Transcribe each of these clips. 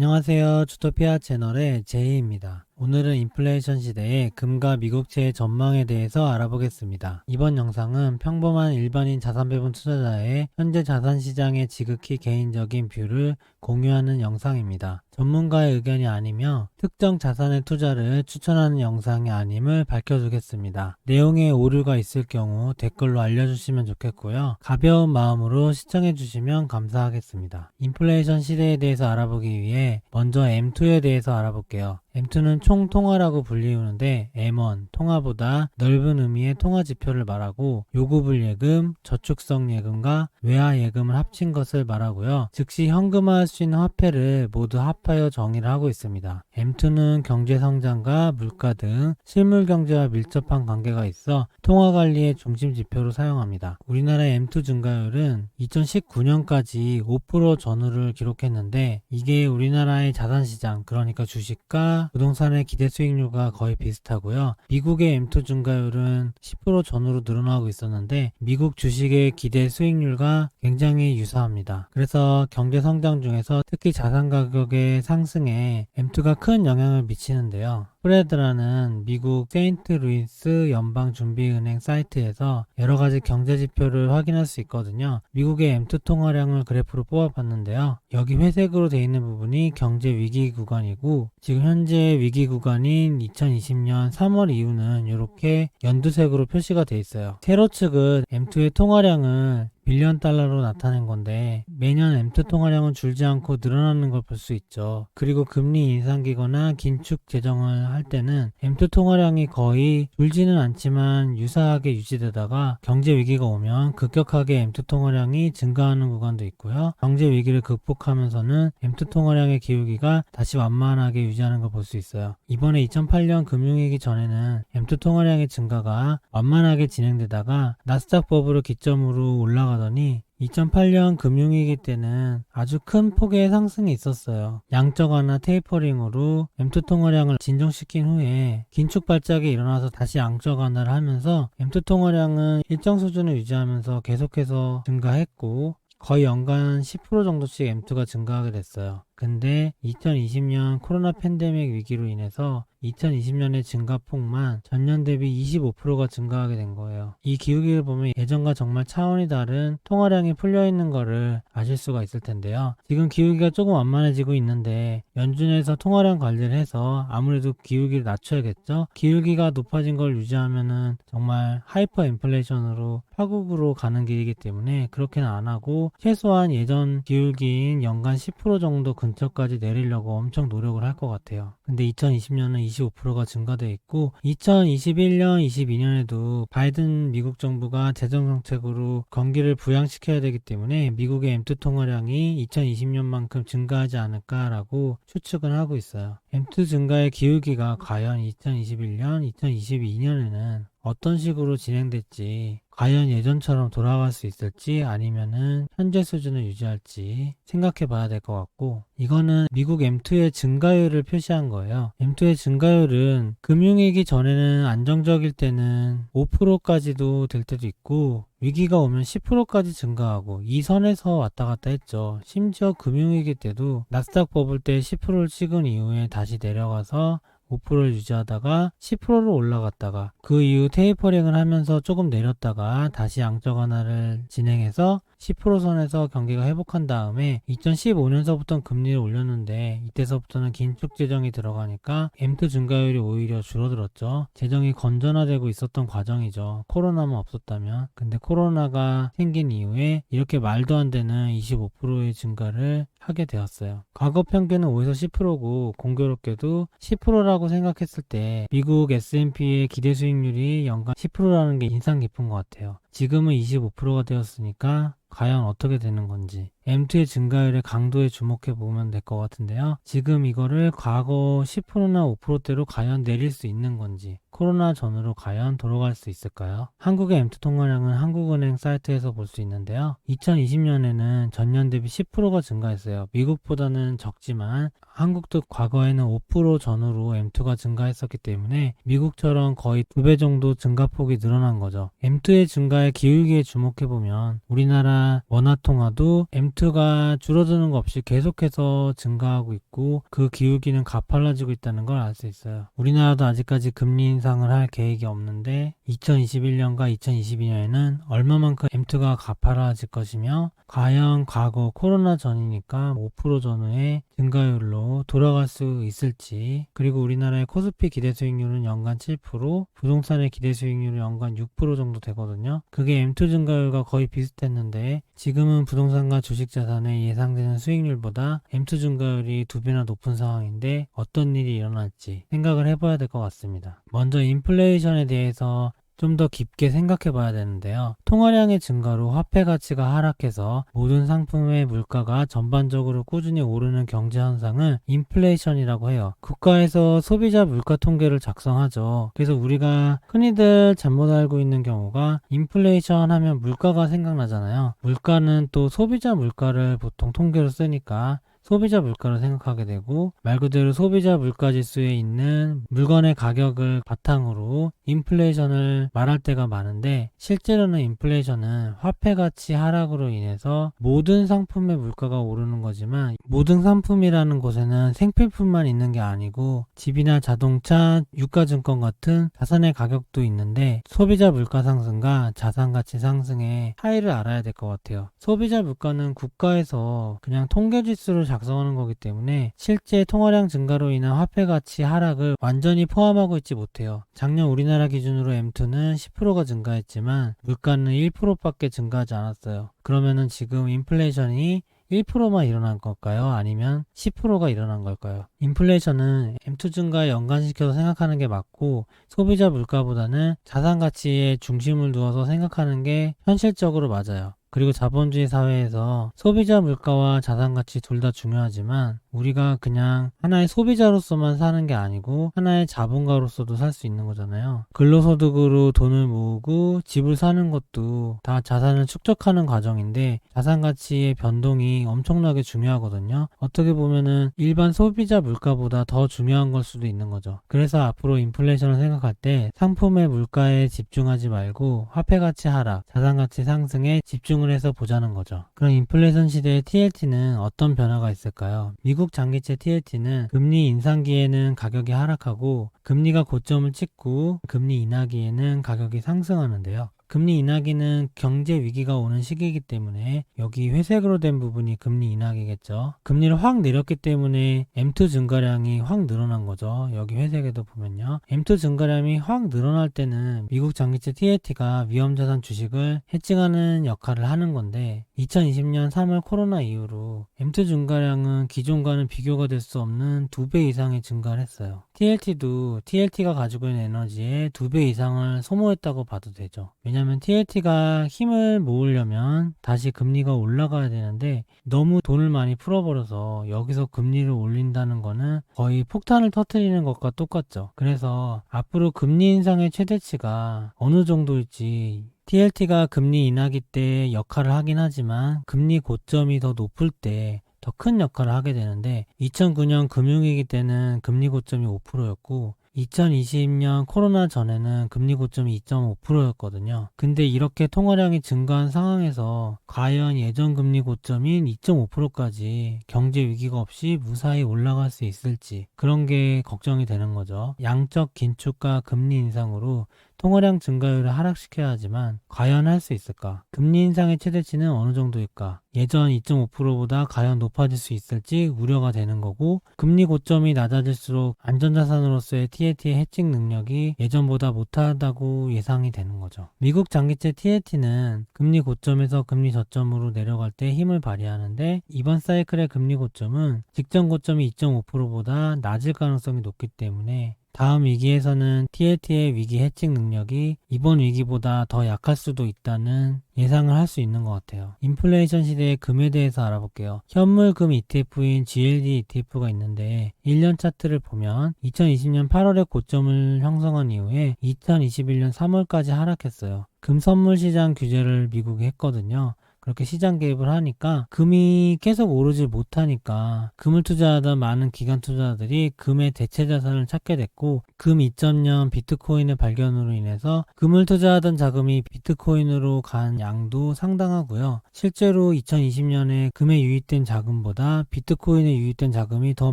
안녕하세요. 주토피아 채널의 제이입니다. 오늘은 인플레이션 시대의 금과 미국채의 전망에 대해서 알아보겠습니다. 이번 영상은 평범한 일반인 자산 배분 투자자의 현재 자산 시장의 지극히 개인적인 뷰를 공유하는 영상입니다. 전문가의 의견이 아니며 특정 자산의 투자를 추천하는 영상이 아님을 밝혀주겠습니다. 내용에 오류가 있을 경우 댓글로 알려주시면 좋겠고요. 가벼운 마음으로 시청해주시면 감사하겠습니다. 인플레이션 시대에 대해서 알아보기 위해 먼저 M2에 대해서 알아볼게요. M2는 총 통화라고 불리우는데 M1, 통화보다 넓은 의미의 통화 지표를 말하고 요구불예금, 저축성 예금과 외화 예금을 합친 것을 말하고요. 즉시 현금화할 수 있는 화폐를 모두 합하여 정의를 하고 있습니다. M2는 경제 성장과 물가 등 실물 경제와 밀접한 관계가 있어 통화 관리의 중심 지표로 사용합니다. 우리나라의 M2 증가율은 2019년까지 5% 전후를 기록했는데 이게 우리나라의 자산시장, 그러니까 주식과 부동산의 기대 수익률과 거의 비슷하고요. 미국의 M2 증가율은 10% 전후로 늘어나고 있었는데 미국 주식의 기대 수익률과 굉장히 유사합니다. 그래서 경제 성장 중에서 특히 자산 가격의 상승에 M2가 큰 영향을 미치는데요. 프레드라는 미국 세인트루이스 연방준비은행 사이트에서 여러가지 경제지표를 확인할 수 있거든요. 미국의 M2 통화량을 그래프로 뽑아봤는데요. 여기 회색으로 되어 있는 부분이 경제 위기 구간이고 지금 현재 위기 구간인 2020년 3월 이후는 이렇게 연두색으로 표시가 되어 있어요. 세로측은 M2의 통화량을 빌리언 달러로 나타낸 건데 매년 M2 통화량은 줄지 않고 늘어나는 걸 볼 수 있죠. 그리고 금리 인상기거나 긴축 재정을 할 때는 M2 통화량이 거의 줄지는 않지만 유사하게 유지되다가 경제 위기가 오면 급격하게 M2 통화량이 증가하는 구간도 있고요. 경제 위기를 극복하면서는 M2 통화량의 기울기가 다시 완만하게 유지하는 걸 볼 수 있어요. 이번에 2008년 금융위기 전에는 M2 통화량의 증가가 완만하게 진행되다가 나스닥 버블을 기점으로 올라가더니 2008년 금융위기 때는 아주 큰 폭의 상승이 있었어요. 양적 완화 테이퍼링으로 M2 통화량을 진정시킨 후에 긴축 발작이 일어나서 다시 양적 완화를 하면서 M2 통화량은 일정 수준을 유지하면서 계속해서 증가했고 거의 연간 10% 정도씩 M2가 증가하게 됐어요. 근데 2020년 코로나 팬데믹 위기로 인해서 2020년의 증가폭만 전년 대비 25%가 증가하게 된 거예요. 이 기울기를 보면 예전과 정말 차원이 다른 통화량이 풀려있는 거를 아실 수가 있을 텐데요. 지금 기울기가 조금 완만해지고 있는데 연준에서 통화량 관리를 해서 아무래도 기울기를 낮춰야겠죠. 기울기가 높아진 걸 유지하면은 정말 하이퍼 인플레이션으로 파국으로 가는 길이기 때문에 그렇게는 안 하고 최소한 예전 기울기인 연간 10% 정도 근처까지 내리려고 엄청 노력을 할 것 같아요. 근데 2020년은 25%가 증가돼 있고 2021년, 22년에도 바이든 미국 정부가 재정정책으로 경기를 부양시켜야 되기 때문에 미국의 M2 통화량이 2020년만큼 증가하지 않을까라고 추측은 하고 있어요. M2 증가의 기울기가 과연 2021년, 2022년에는 어떤 식으로 진행될지, 과연 예전처럼 돌아갈 수 있을지 아니면은 현재 수준을 유지할지 생각해 봐야 될 것 같고, 이거는 미국 M2의 증가율을 표시한 거예요. M2의 증가율은 금융위기 전에는 안정적일 때는 5%까지도 될 때도 있고 위기가 오면 10%까지 증가하고 이 선에서 왔다 갔다 했죠. 심지어 금융위기 때도 나스닥 버블 때 10%를 찍은 이후에 다시 내려가서 5%를 유지하다가 10%로 올라갔다가 그 이후 테이퍼링을 하면서 조금 내렸다가 다시 양적 완화를 진행해서 10% 선에서 경기가 회복한 다음에 2015년서부터 금리를 올렸는데 이때서부터는 긴축 재정이 들어가니까 M2 증가율이 오히려 줄어들었죠. 재정이 건전화되고 있었던 과정이죠. 코로나만 없었다면. 근데 코로나가 생긴 이후에 이렇게 말도 안 되는 25%의 증가를 하게 되었어요. 과거 평균은 5에서 10%고 공교롭게도 10%라고 생각했을 때 미국 S&P의 기대 수익률이 연간 10%라는 게 인상 깊은 것 같아요. 지금은 25%가 되었으니까 과연 어떻게 되는 건지 M2의 증가율의 강도에 주목해 보면 될 것 같은데요. 지금 이거를 과거 10%나 5%대로 과연 내릴 수 있는 건지 코로나 전으로 과연 돌아갈 수 있을까요? 한국의 M2 통화량은 한국은행 사이트에서 볼 수 있는데요. 2020년에는 전년 대비 10%가 증가했어요. 미국보다는 적지만 한국도 과거에는 5% 전후로 M2가 증가했었기 때문에 미국처럼 거의 2배 정도 증가폭이 늘어난 거죠. M2의 증가에 기울기에 주목해보면 우리나라 원화통화도 M2가 줄어드는 거 없이 계속해서 증가하고 있고 그 기울기는 가팔라지고 있다는 걸 알 수 있어요. 우리나라도 아직까지 금리 인상을 할 계획이 없는데 2021년과 2022년에는 얼마만큼 M2가 가팔라질 것이며 과연 과거 코로나 전이니까 5% 전후의 증가율로 돌아갈 수 있을지, 그리고 우리나라의 코스피 기대 수익률은 연간 7%, 부동산의 기대 수익률은 연간 6% 정도 되거든요. 그게 M2 증가율과 거의 비슷했는데 지금은 부동산과 주식 자산의 예상되는 수익률보다 M2 증가율이 2배나 높은 상황인데 어떤 일이 일어날지 생각을 해봐야 될 것 같습니다. 먼저 인플레이션에 대해서 좀 더 깊게 생각해 봐야 되는데요. 통화량의 증가로 화폐 가치가 하락해서 모든 상품의 물가가 전반적으로 꾸준히 오르는 경제 현상을 인플레이션이라고 해요. 국가에서 소비자 물가 통계를 작성하죠. 그래서 우리가 흔히들 잘못 알고 있는 경우가 인플레이션 하면 물가가 생각나잖아요. 물가는 또 소비자 물가를 보통 통계로 쓰니까 소비자 물가를 생각하게 되고, 말 그대로 소비자 물가 지수에 있는 물건의 가격을 바탕으로 인플레이션을 말할 때가 많은데, 실제로는 인플레이션은 화폐 가치 하락으로 인해서 모든 상품의 물가가 오르는 거지만, 모든 상품이라는 곳에는 생필품만 있는 게 아니고 집이나 자동차, 유가증권 같은 자산의 가격도 있는데, 소비자 물가 상승과 자산 가치 상승의 차이를 알아야 될 것 같아요. 소비자 물가는 국가에서 그냥 통계 지수를 작성하는 거기 때문에 실제 통화량 증가로 인한 화폐 가치 하락을 완전히 포함하고 있지 못해요. 작년 우리나라 기준으로 M2는 10%가 증가했지만 물가는 1%밖에 증가하지 않았어요. 그러면은 지금 인플레이션이 1%만 일어난 걸까요? 아니면 10%가 일어난 걸까요? 인플레이션은 M2 증가에 연관시켜서 생각하는 게 맞고, 소비자 물가보다는 자산 가치에 중심을 두어서 생각하는 게 현실적으로 맞아요. 그리고 자본주의 사회에서 소비자 물가와 자산 가치 둘 다 중요하지만 우리가 그냥 하나의 소비자로서만 사는 게 아니고 하나의 자본가로서도 살 수 있는 거잖아요. 근로소득으로 돈을 모으고 집을 사는 것도 다 자산을 축적하는 과정인데 자산 가치의 변동이 엄청나게 중요하거든요. 어떻게 보면은 일반 소비자 물가보다 더 중요한 걸 수도 있는 거죠. 그래서 앞으로 인플레이션을 생각할 때 상품의 물가에 집중하지 말고 화폐 가치 하락, 자산 가치 상승에 집중을 해서 보자는 거죠. 그럼 인플레이션 시대의 TLT는 어떤 변화가 있을까요? 미국 장기채 TLT는 금리 인상기에는 가격이 하락하고 금리가 고점을 찍고 금리 인하기에는 가격이 상승하는데요. 금리 인하기는 경제 위기가 오는 시기이기 때문에 여기 회색으로 된 부분이 금리 인하기겠죠. 금리를 확 내렸기 때문에 M2 증가량이 확 늘어난 거죠. 여기 회색에도 보면요. M2 증가량이 확 늘어날 때는 미국 장기채 TLT가 위험자산 주식을 해칭하는 역할을 하는 건데 2020년 3월 코로나 이후로 M2 증가량은 기존과는 비교가 될 수 없는 2배 이상의 증가를 했어요. TLT도 TLT가 가지고 있는 에너지의 2배 이상을 소모했다고 봐도 되죠. 왜냐하면 TLT가 힘을 모으려면 다시 금리가 올라가야 되는데 너무 돈을 많이 풀어버려서 여기서 금리를 올린다는 거는 거의 폭탄을 터뜨리는 것과 똑같죠. 그래서 앞으로 금리 인상의 최대치가 어느 정도일지, TLT가 금리 인하기 때 역할을 하긴 하지만 금리 고점이 더 높을 때 더 큰 역할을 하게 되는데 2009년 금융위기 때는 금리 고점이 5%였고 2020년 코로나 전에는 금리 고점이 2.5%였거든요. 근데 이렇게 통화량이 증가한 상황에서 과연 예전 금리 고점인 2.5%까지 경제 위기가 없이 무사히 올라갈 수 있을지, 그런 게 걱정이 되는 거죠. 양적 긴축과 금리 인상으로 통화량 증가율을 하락시켜야 하지만 과연 할 수 있을까? 금리 인상의 최대치는 어느 정도일까? 예전 2.5%보다 과연 높아질 수 있을지 우려가 되는 거고, 금리 고점이 낮아질수록 안전자산으로서의 TLT의 해칭 능력이 예전보다 못하다고 예상이 되는 거죠. 미국 장기채 TLT는 금리 고점에서 금리 저점으로 내려갈 때 힘을 발휘하는데 이번 사이클의 금리 고점은 직전 고점이 2.5%보다 낮을 가능성이 높기 때문에 다음 위기에서는 TLT의 위기 해칭 능력이 이번 위기보다 더 약할 수도 있다는 예상을 할 수 있는 것 같아요. 인플레이션 시대의 금에 대해서 알아볼게요. 현물금 ETF인 GLD ETF가 있는데 1년 차트를 보면 2020년 8월에 고점을 형성한 이후에 2021년 3월까지 하락했어요. 금 선물 시장 규제를 미국이 했거든요. 그렇게 시장 개입을 하니까 금이 계속 오르지 못하니까 금을 투자하던 많은 기관 투자자들이 금의 대체 자산을 찾게 됐고, 금 2.0 비트코인의 발견으로 인해서 금을 투자하던 자금이 비트코인으로 간 양도 상당하고요. 실제로 2020년에 금에 유입된 자금보다 비트코인에 유입된 자금이 더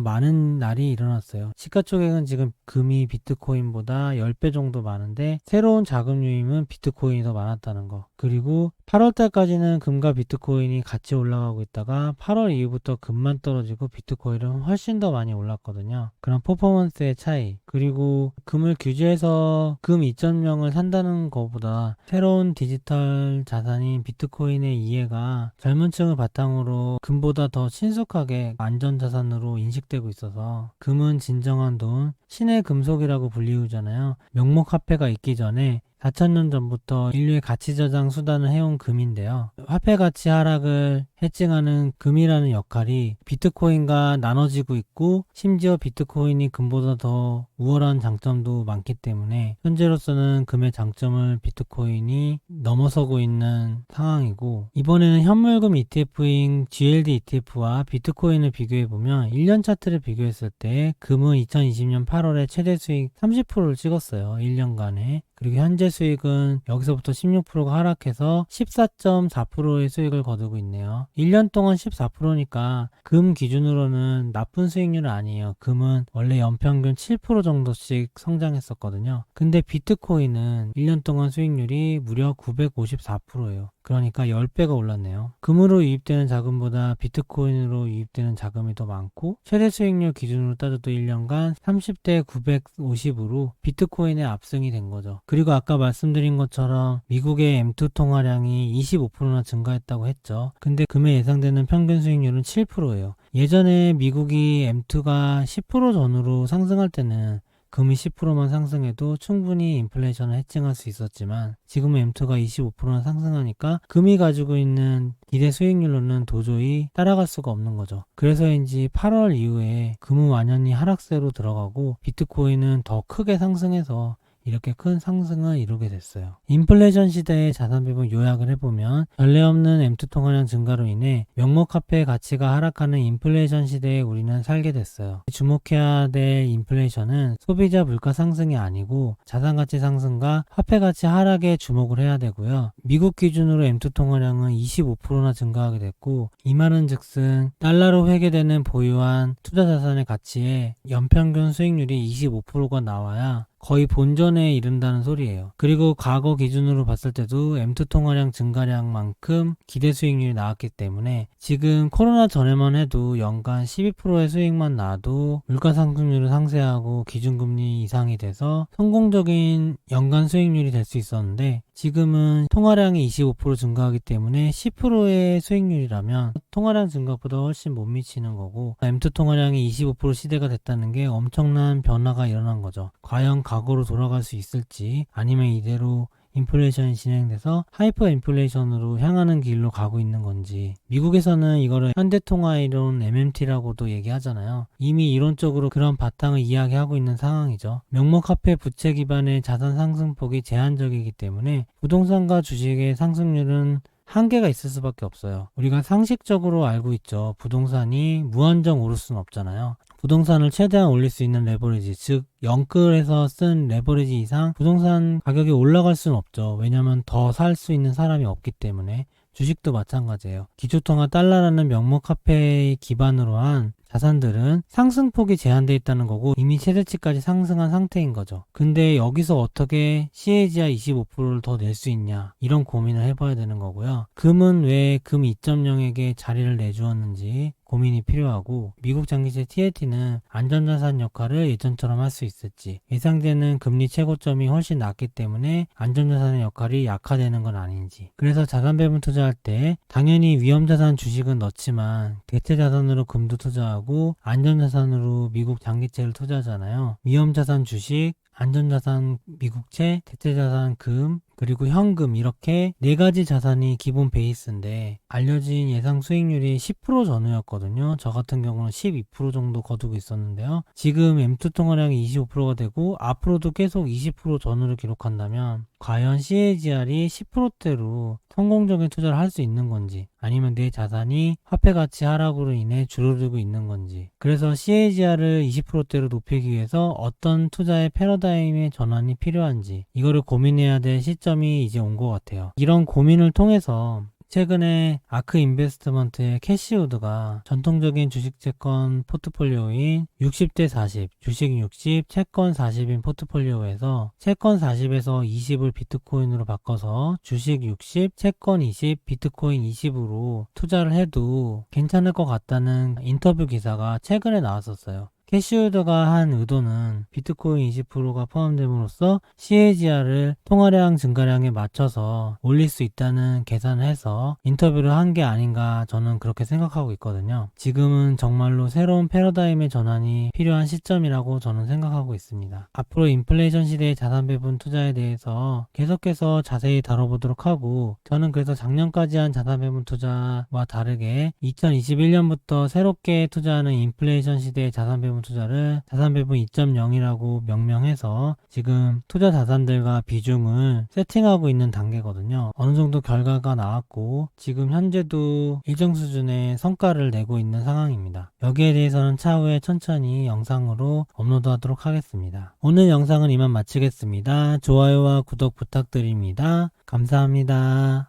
많은 날이 일어났어요. 시가총액은 지금 금이 비트코인보다 10배 정도 많은데, 새로운 자금 유입은 비트코인이 더 많았다는 거. 그리고 8월달까지는 금과 비트코인이 같이 올라가고 있다가 8월 이후부터 금만 떨어지고 비트코인은 훨씬 더 많이 올랐거든요. 그런 퍼포먼스의 차이. 그리고 금을 규제해서 금 2.0을 산다는 것보다 새로운 디지털 자산인 비트코인의 이해가 젊은 층을 바탕으로 금보다 더 친숙하게 안전자산으로 인식되고 있어서 금은 진정한 돈, 신의 금속이라고 불리우잖아요. 명목 화폐가 있기 전에 4,000년 전부터 인류의 가치 저장 수단을 해온 금인데요. 화폐 가치 하락을 해칭하는 금이라는 역할이 비트코인과 나눠지고 있고, 심지어 비트코인이 금보다 더 우월한 장점도 많기 때문에 현재로서는 금의 장점을 비트코인이 넘어서고 있는 상황이고, 이번에는 현물금 ETF인 GLD ETF와 비트코인을 비교해보면 1년 차트를 비교했을 때 금은 2020년 8월에 최대 수익 30%를 찍었어요. 1년간에. 그리고 현재 수익은 여기서부터 16%가 하락해서 14.4%의 수익을 거두고 있네요. 1년 동안 14%니까 금 기준으로는 나쁜 수익률은 아니에요. 금은 원래 연평균 7% 정도씩 성장했었거든요. 근데 비트코인은 1년 동안 수익률이 무려 954%예요. 그러니까 10배가 올랐네요. 금으로 유입되는 자금보다 비트코인으로 유입되는 자금이 더 많고, 최대 수익률 기준으로 따져도 1년간 30대 950으로 비트코인의 압승이 된 거죠. 그리고 아까 말씀드린 것처럼 미국의 M2 통화량이 25%나 증가했다고 했죠. 근데 금에 예상되는 평균 수익률은 7%예요. 예전에 미국이 M2가 10% 전후로 상승할 때는 금이 10%만 상승해도 충분히 인플레이션을 해칭할 수 있었지만, 지금은 M2가 25%나 상승하니까 금이 가지고 있는 기대 수익률로는 도저히 따라갈 수가 없는 거죠. 그래서인지 8월 이후에 금은 완연히 하락세로 들어가고 비트코인은 더 크게 상승해서 이렇게 큰 상승을 이루게 됐어요. 인플레이션 시대의 자산 배분 요약을 해보면, 전례 없는 M2 통화량 증가로 인해 명목 화폐의 가치가 하락하는 인플레이션 시대에 우리는 살게 됐어요. 주목해야 될 인플레이션은 소비자 물가 상승이 아니고 자산 가치 상승과 화폐 가치 하락에 주목을 해야 되고요. 미국 기준으로 M2 통화량은 25%나 증가하게 됐고, 이 말은 즉슨 달러로 회계되는 보유한 투자 자산의 가치에 연평균 수익률이 25%가 나와야 거의 본전에 이른다는 소리예요. 그리고 과거 기준으로 봤을 때도 M2 통화량 증가량만큼 기대 수익률이 나왔기 때문에 지금 코로나 전에만 해도 연간 12%의 수익만 나도 물가 상승률을 상쇄하고 기준금리 이상이 돼서 성공적인 연간 수익률이 될 수 있었는데, 지금은 통화량이 25% 증가하기 때문에 10%의 수익률이라면 통화량 증가보다 훨씬 못 미치는 거고, M2 통화량이 25% 시대가 됐다는 게 엄청난 변화가 일어난 거죠. 과연 과거로 돌아갈 수 있을지, 아니면 이대로 인플레이션이 진행돼서 하이퍼 인플레이션으로 향하는 길로 가고 있는 건지. 미국에서는 이거를 현대통화이론 MMT라고도 얘기하잖아요. 이미 이론적으로 그런 바탕을 이야기하고 있는 상황이죠. 명목화폐 부채 기반의 자산 상승폭이 제한적이기 때문에 부동산과 주식의 상승률은 한계가 있을 수밖에 없어요. 우리가 상식적으로 알고 있죠. 부동산이 무한정 오를 수는 없잖아요. 부동산을 최대한 올릴 수 있는 레버리지, 즉 영끌에서 쓴 레버리지 이상 부동산 가격이 올라갈 수는 없죠. 왜냐하면 더 살 수 있는 사람이 없기 때문에. 주식도 마찬가지예요. 기초통화 달러라는 명목 화폐의 기반으로 한 자산들은 상승폭이 제한되어 있다는 거고, 이미 최대치까지 상승한 상태인 거죠. 근데 여기서 어떻게 CAGR 25%를 더 낼 수 있냐, 이런 고민을 해봐야 되는 거고요. 금은 왜 금 2.0에게 자리를 내주었는지 고민이 필요하고, 미국 장기채 TLT는 안전자산 역할을 예전처럼 할 수 있을지, 예상되는 금리 최고점이 훨씬 낮기 때문에 안전자산의 역할이 약화되는 건 아닌지. 그래서 자산배분 투자할 때 당연히 위험자산 주식은 넣지만 대체자산으로 금도 투자하고 안전자산으로 미국 장기채를 투자하잖아요. 위험자산 주식, 안전자산 미국채, 대체자산 금, 그리고 현금, 이렇게 네 가지 자산이 기본 베이스인데 알려진 예상 수익률이 10% 전후였거든요. 저 같은 경우는 12% 정도 거두고 있었는데요. 지금 M2 통화량이 25%가 되고 앞으로도 계속 20% 전후를 기록한다면 과연 CAGR이 10%대로 성공적인 투자를 할 수 있는 건지, 아니면 내 자산이 화폐 가치 하락으로 인해 줄어들고 있는 건지. 그래서 CAGR을 20%대로 높이기 위해서 어떤 투자의 패러다임의 전환이 필요한지, 이거를 고민해야 될 시점이 이제 온 것 같아요. 이런 고민을 통해서 최근에 아크 인베스트먼트의 캐시우드가 전통적인 주식 채권 포트폴리오인 60대 40, 주식 60, 채권 40인 포트폴리오에서 채권 40에서 20을 비트코인으로 바꿔서 주식 60, 채권 20, 비트코인 20으로 투자를 해도 괜찮을 것 같다는 인터뷰 기사가 최근에 나왔었어요. 캐시우드가 한 의도는 비트코인 20%가 포함됨으로써 CAGR을 통화량 증가량에 맞춰서 올릴 수 있다는 계산을 해서 인터뷰를 한 게 아닌가, 저는 그렇게 생각하고 있거든요. 지금은 정말로 새로운 패러다임의 전환이 필요한 시점이라고 저는 생각하고 있습니다. 앞으로 인플레이션 시대의 자산 배분 투자에 대해서 계속해서 자세히 다뤄보도록 하고, 저는 그래서 작년까지 한 자산 배분 투자와 다르게 2021년부터 새롭게 투자하는 인플레이션 시대의 자산 배분 투자를 자산배분 2.0이라고 명명해서 지금 투자 자산들과 비중을 세팅하고 있는 단계거든요. 어느 정도 결과가 나왔고 지금 현재도 일정 수준의 성과를 내고 있는 상황입니다. 여기에 대해서는 차후에 천천히 영상으로 업로드하도록 하겠습니다. 오늘 영상은 이만 마치겠습니다. 좋아요와 구독 부탁드립니다. 감사합니다.